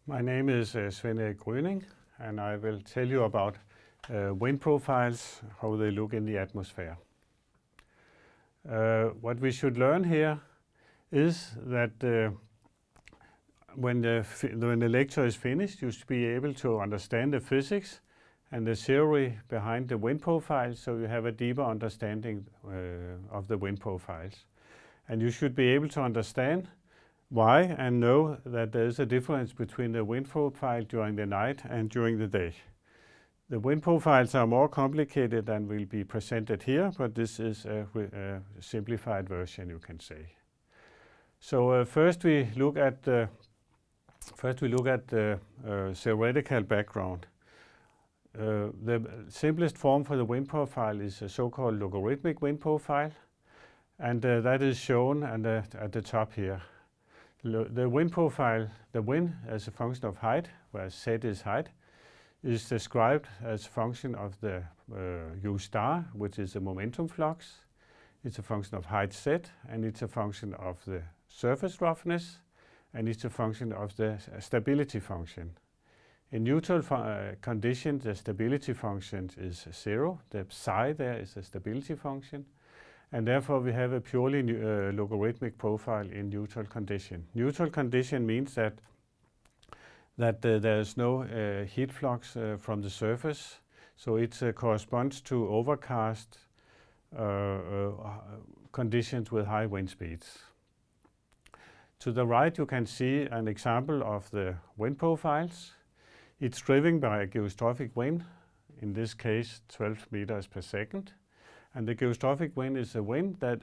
My name is Svend Erik Gröning, and I will tell you about wind profiles, how they look in the atmosphere. What we should learn here is that when the lecture is finished, you should be able to understand the physics and the theory behind the wind profiles, so you have a deeper understanding of the wind profiles. And you should be able to understand why and know that there is a difference between the wind profile during the night and during the day. The wind profiles are more complicated than will be presented here, but this is a simplified version, you can say. So first we look at the theoretical background. The simplest form for the wind profile is a so-called logarithmic wind profile, and that is shown at the top here. The wind profile, the wind as a function of height, where z is height, is described as a function of the u star, which is the momentum flux. It's a function of height z, and it's a function of the surface roughness, and it's a function of the stability function. In neutral conditions, the stability function is 0. The psi there is the stability function. And therefore we have a purely logarithmic profile in neutral condition. Neutral condition means that there is no heat flux from the surface, so it corresponds to overcast conditions with high wind speeds. To the right you can see an example of the wind profiles. It's driven by a geostrophic wind, in this case 12 meters per second. And the geostrophic wind is a wind that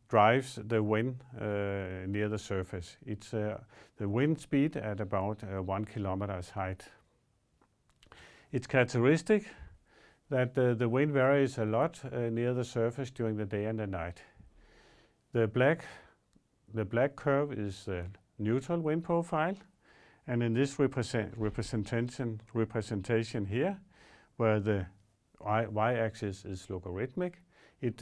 drives the wind near the surface. It's the wind speed at about 1 kilometer's height. It's characteristic that the wind varies a lot near the surface during the day and the night. The black curve is the neutral wind profile, and in this representation here, where the y-axis is logarithmic, it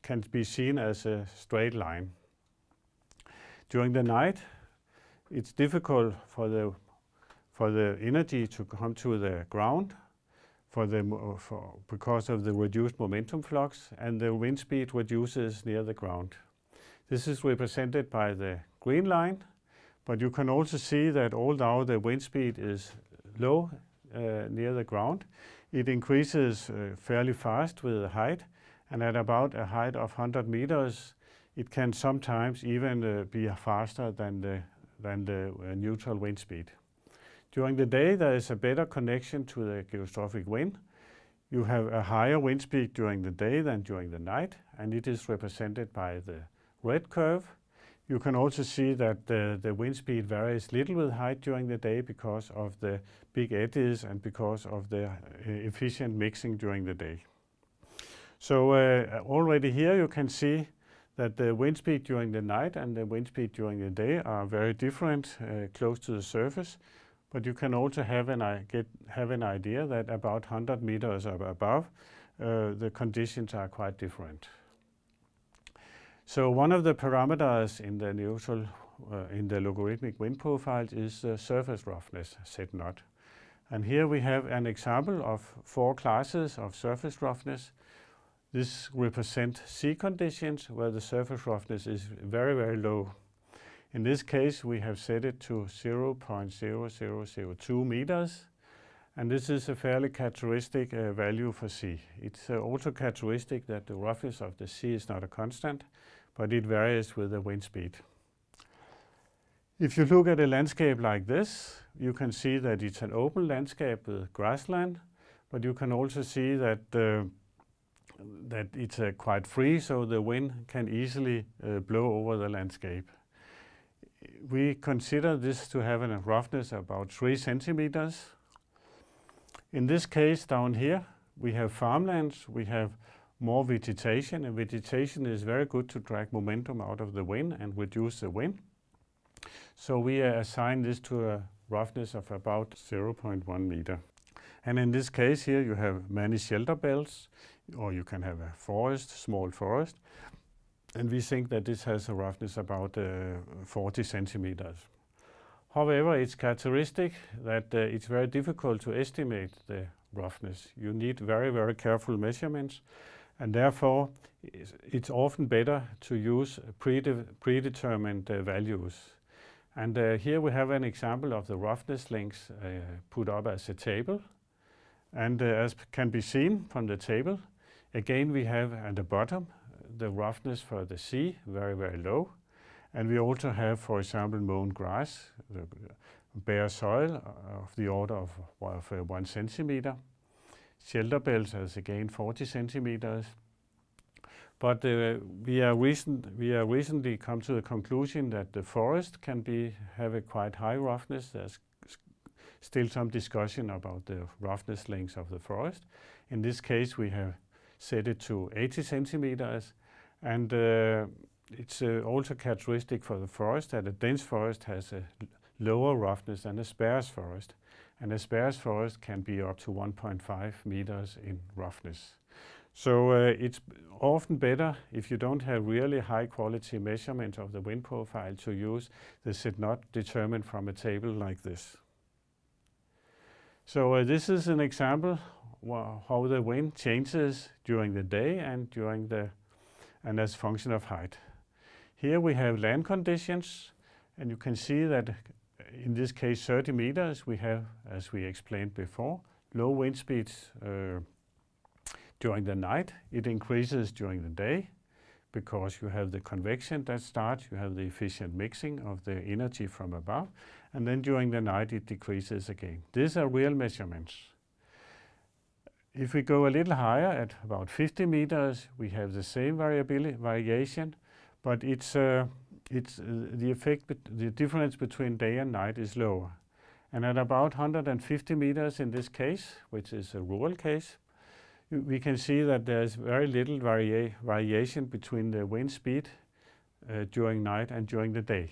can be seen as a straight line. During the night, it's difficult for the energy to come to the ground because of the reduced momentum flux, and the wind speed reduces near the ground. This is represented by the green line, but you can also see that although the wind speed is low near the ground, it increases fairly fast with the height, and at about a height of 100 meters it can sometimes even be faster than the neutral wind speed. During the day there is a better connection to the geostrophic wind. You have a higher wind speed during the day than during the night, and it is represented by the red curve. You can also see that the wind speed varies little with height during the day because of the big eddies and because of the efficient mixing during the day. So already here you can see that the wind speed during the night and the wind speed during the day are very different close to the surface, but you can also have an idea that about 100 meters above the conditions are quite different. So one of the parameters in the logarithmic wind profiles is surface roughness, Z0. And here we have an example of 4 classes of surface roughness. This represents sea conditions where the surface roughness is very, very low. In this case we have set it to 0.0002 meters, and this is a fairly characteristic value for sea. It's also characteristic that the roughness of the sea is not a constant, but it varies with the wind speed. If you look at a landscape like this, you can see that it's an open landscape with grassland, but you can also see that it's quite free, so the wind can easily blow over the landscape. We consider this to have a roughness about 3 centimeters. In this case down here, we have farmlands, we have more vegetation, and vegetation is very good to drag momentum out of the wind and reduce the wind. So we assign this to a roughness of about 0.1 meter. And in this case here you have many shelter belts, or you can have a forest, small forest. and we think that this has a roughness about 40 centimeters. However, it's characteristic that it's very difficult to estimate the roughness. You need very, very careful measurements, and therefore it's often better to use predetermined values. And here we have an example of the roughness links put up as a table. And as can be seen from the table, again we have at the bottom the roughness for the sea, very, very low. And we also have, for example, mown grass, the bare soil of the order of 1 centimeter. Shelter belt has again 40 centimeters. But we are recently come to the conclusion that the forest can have a quite high roughness. There's still some discussion about the roughness lengths of the forest. In this case, we have set it to 80 centimeters, and it's also characteristic for the forest that a dense forest has a lower roughness than a sparse forest, and a sparse forest can be up to 1.5 meters in roughness. So it's often better, if you don't have really high quality measurements of the wind profile, to use the Z0 determined from a table like this. So this is an example how the wind changes during the day and as function of height. Here we have land conditions, and you can see that in this case 30 meters we have, as we explained before, low wind speeds during the night. It increases during the day because you have the convection that starts, you have the efficient mixing of the energy from above, and then during the night it decreases again. These are real measurements. If we go a little higher at about 50 meters, we have the same variation, but the difference between day and night is lower. And at about 150 meters in this case, which is a rural case, we can see that there's very little variation between the wind speed during night and during the day.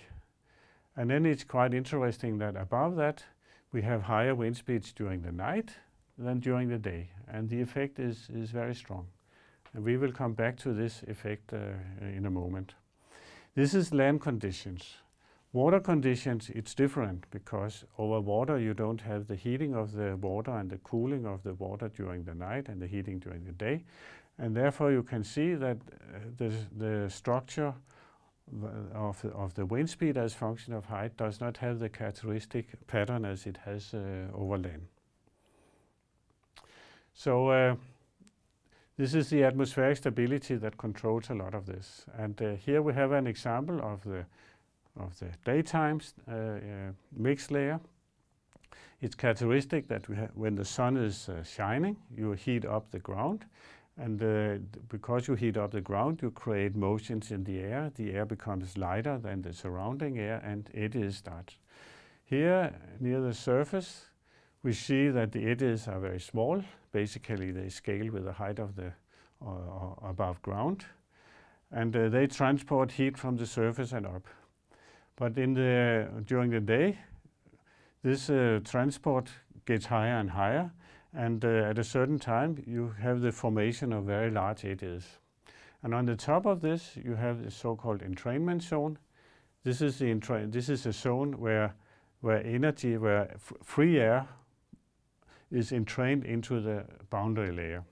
And then it's quite interesting that above that we have higher wind speeds during the night than during the day, and the effect is very strong. And we will come back to this effect in a moment. This is land conditions. Water conditions, it's different because over water you don't have the heating of the water and the cooling of the water during the night and the heating during the day. And therefore you can see that the structure of the wind speed as function of height does not have the characteristic pattern as it has over land. So this is the atmospheric stability that controls a lot of this. And here we have an example of the daytime mixed layer. It's characteristic that when the sun is shining, you heat up the ground, and because you heat up the ground, you create motions in the air. The air becomes lighter than the surrounding air, and eddies start. Here, near the surface, we see that the eddies are very small. Basically, they scale with the height of the above ground, and they transport heat from the surface and up. But during the day, this transport gets higher and higher, and at a certain time you have the formation of very large eddies. And on the top of this you have the so-called entrainment zone. This is a zone where free air is entrained into the boundary layer.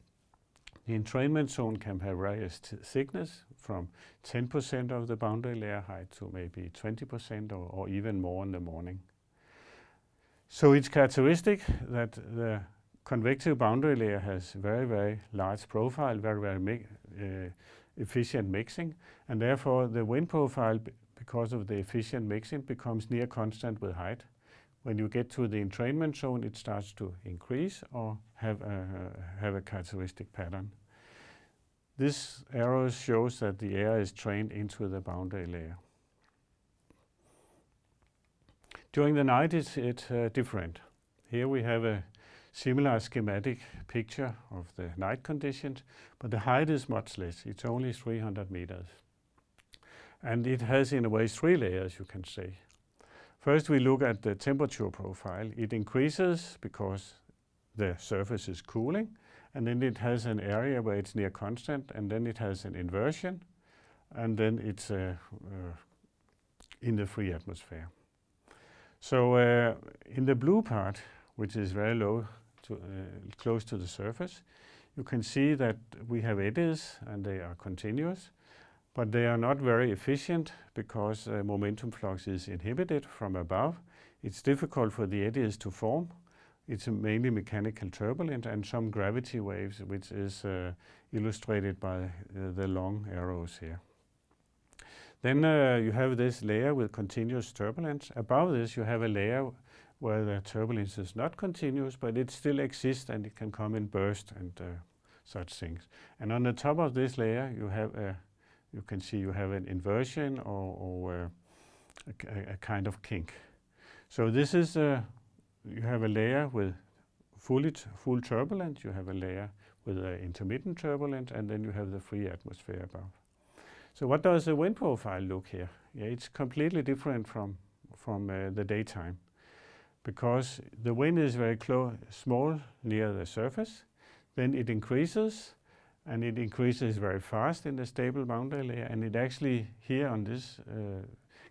The entrainment zone can have various thickness, from 10% of the boundary layer height to maybe 20% or even more in the morning. So it's characteristic that the convective boundary layer has very, very large profile, very efficient mixing, and therefore the wind profile, because of the efficient mixing, becomes near constant with height. When you get to the entrainment zone, it starts to increase or have a characteristic pattern. This arrow shows that the air is trained into the boundary layer. During the night it's different. Here we have a similar schematic picture of the night conditions, but the height is much less. It's only 300 meters. And it has in a way 3 layers, you can say. First we look at the temperature profile. It increases because the surface is cooling, and then it has an area where it's near constant, and then it has an inversion and then it's in the free atmosphere. So in the blue part, which is very low, close to the surface, you can see that we have eddies and they are continuous, but they are not very efficient because momentum flux is inhibited from above. It's difficult for the eddies to form. It's mainly mechanical turbulence and some gravity waves, which is illustrated by the long arrows here. Then you have this layer with continuous turbulence. Above this you have a layer where the turbulence is not continuous, but it still exists and it can come in bursts and such things. And on the top of this layer you have you can see you have an inversion or a kind of kink. So this is you have a layer with full turbulence, you have a layer with intermittent turbulence, and then you have the free atmosphere above. So what does the wind profile look here? Yeah, it's completely different from the daytime, because the wind is very small near the surface, then it increases, and it increases very fast in the stable boundary layer, and it actually here on this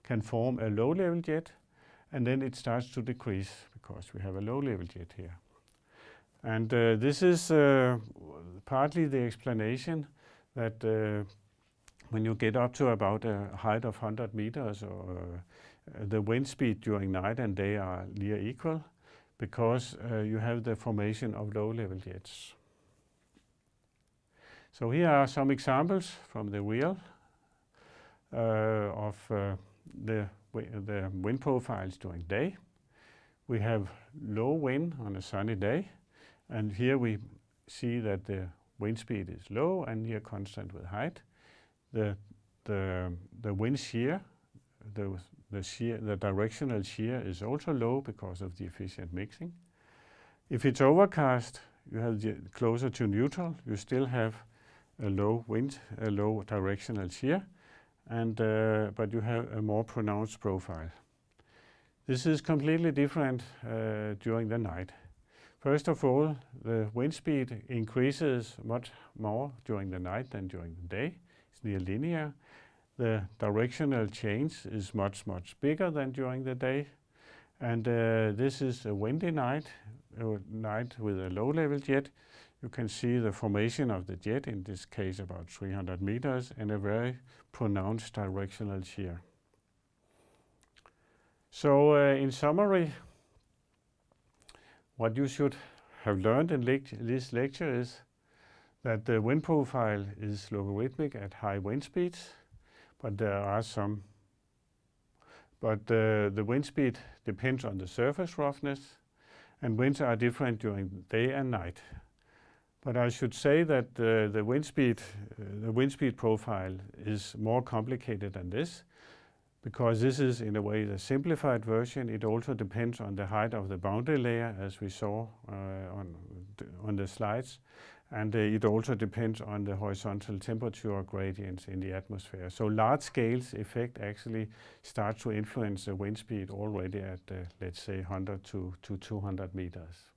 can form a low level jet, and then it starts to decrease because we have a low level jet here. And this is partly the explanation that when you get up to about a height of 100 meters, or the wind speed during night and day are near equal, because you have the formation of low level jets. So here are some examples from the real of the wind profiles during day. We have low wind on a sunny day, and here we see that the wind speed is low and near constant with height. The wind shear, the directional shear is also low because of the efficient mixing. If it's overcast, you have closer to neutral, you still have a low wind, a low directional shear, and but you have a more pronounced profile. This is completely different during the night. First of all, the wind speed increases much more during the night than during the day. It's near linear. The directional change is much bigger than during the day. And this is a windy night with a low level jet. You can see the formation of the jet, in this case about 300 meters, and a very pronounced directional shear. So in summary, what you should have learned in this lecture is that the wind profile is logarithmic at high wind speeds, but there are some. But the wind speed depends on the surface roughness, and winds are different during day and night. But I should say that the wind speed profile is more complicated than this, because this is in a way the simplified version. It also depends on the height of the boundary layer, as we saw on the slides, and it also depends on the horizontal temperature gradients in the atmosphere. So large scales effect actually starts to influence the wind speed already at let's say 100 to 200 meters.